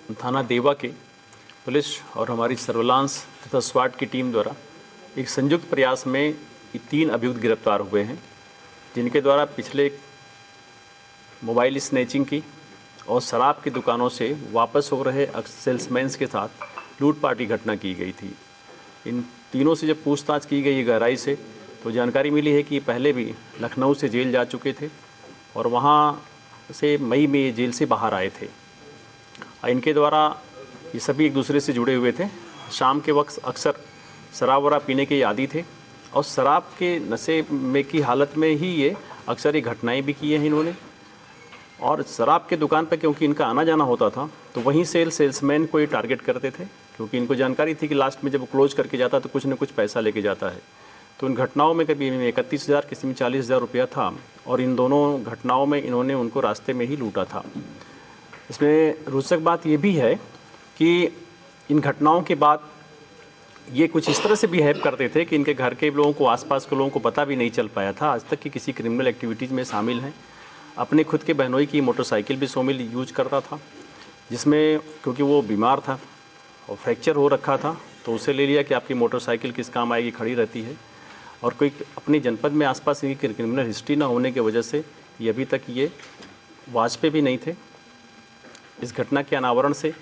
थाना देवा के पुलिस और हमारी सर्विलांस तथा स्वाट की टीम द्वारा एक संयुक्त प्रयास में ये 3 अभियुक्त गिरफ्तार हुए हैं, जिनके द्वारा पिछले मोबाइल स्नैचिंग की और शराब की दुकानों से वापस हो रहे सेल्समैन के साथ लूटपाट की घटना की गई थी। इन तीनों से जब पूछताछ की गई गहराई से तो जानकारी मिली है कि ये पहले भी लखनऊ से जेल जा चुके थे और वहाँ से मई में ये जेल से बाहर आए थे। इनके द्वारा ये सभी एक दूसरे से जुड़े हुए थे। शाम के वक्त अक्सर शराब वराब पीने के आदी थे और शराब के नशे में की हालत में ही ये अक्सर ये घटनाएं भी की हैं इन्होंने। और शराब के दुकान पर क्योंकि इनका आना जाना होता था तो वहीं से सेल्समैन को ये टारगेट करते थे, क्योंकि इनको जानकारी थी कि लास्ट में जब वो क्लोज करके जाता तो कुछ न कुछ पैसा लेके जाता है। तो इन घटनाओं में कभी 31,000 किसी में 40,000 रुपया था और इन दोनों घटनाओं में इन्होंने उनको रास्ते में ही लूटा था। इसमें रोचक बात ये भी है कि इन घटनाओं के बाद ये कुछ इस तरह से बिहेव करते थे कि इनके घर के लोगों को, आसपास के लोगों को पता भी नहीं चल पाया था आज तक कि किसी क्रिमिनल एक्टिविटीज़ में शामिल हैं। अपने खुद के बहनोई की मोटरसाइकिल भी शामिल यूज करता था, जिसमें क्योंकि वो बीमार था और फ्रैक्चर हो रखा था तो उसे ले लिया कि आपकी मोटरसाइकिल किस काम आएगी, खड़ी रहती है। और कोई अपनी जनपद में आसपास इनकी क्रिमिनल हिस्ट्री ना होने की वजह से ये अभी तक ये वाज पे भी नहीं थे। इस घटना के अनावरण से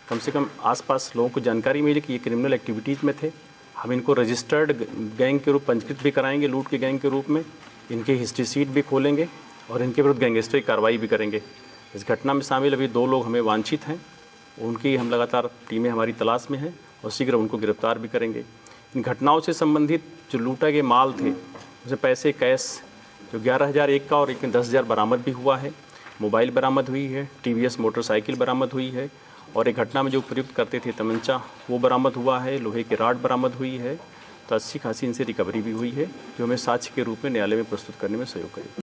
कम आसपास लोगों को जानकारी मिली कि ये क्रिमिनल एक्टिविटीज़ में थे। हम इनको रजिस्टर्ड गैंग के रूप पंजीकृत भी कराएंगे, लूट के गैंग के रूप में इनकी हिस्ट्री सीट भी खोलेंगे और इनके विरुद्ध गैंगस्टरी कार्रवाई भी करेंगे। इस घटना में शामिल अभी 2 लोग हमें वांछित हैं, उनकी हम लगातार टीमें हमारी तलाश में हैं और शीघ्र उनको गिरफ्तार भी करेंगे। इन घटनाओं से संबंधित जो लूटा गए माल थे उसे पैसे कैश जो 11,001 का और एक में 10,000 बरामद भी हुआ है। मोबाइल बरामद हुई है, TVS मोटरसाइकिल बरामद हुई है और एक घटना में जो प्रयुक्त करते थे तमंचा वो बरामद हुआ है। लोहे की राड बरामद हुई है। तो अच्छी खासी इनसे रिकवरी भी हुई है जो हमें साक्ष्य के रूप में न्यायालय में प्रस्तुत करने में सहयोग करेगी।